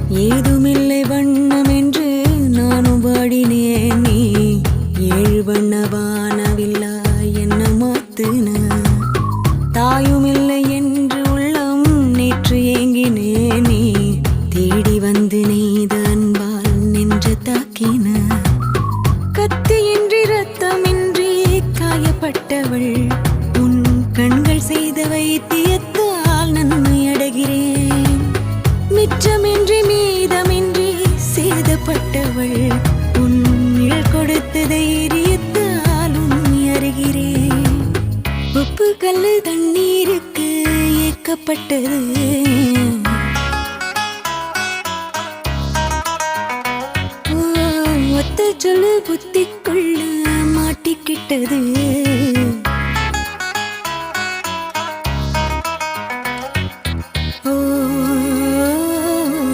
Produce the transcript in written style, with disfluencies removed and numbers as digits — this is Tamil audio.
ஏதுமில்லை வண்ணம் என்று நானும் பாடினேன். நீ ஏழு வண்ண வானவில்லா என்ன மாத்துன. தாயுமில்லை என்று உள்ளம் நேற்று ஏங்கினே. நீ தேடி வந்து நெய்த அன்பால் நின்று தாக்கின. கத்தியின்றி ரத்தமின்றி காயப்பட்டவள் உன் கண்கள் செய்த வைத்தியத்தால் நன்மை அடைகிறேன். மிச்சமின்றி மீதமின்றி சேதப்பட்டவள் உன் நிழல் கொடுத்த தைரியத்தால் உண்மை அறிகிறேன். உப்பு கல்லு தண்ணீருக்கு ஏக்கப்பட்டது. ஒத்த சொல்லு புத்திக்குள்ள மாட்டிக்கிட்டது.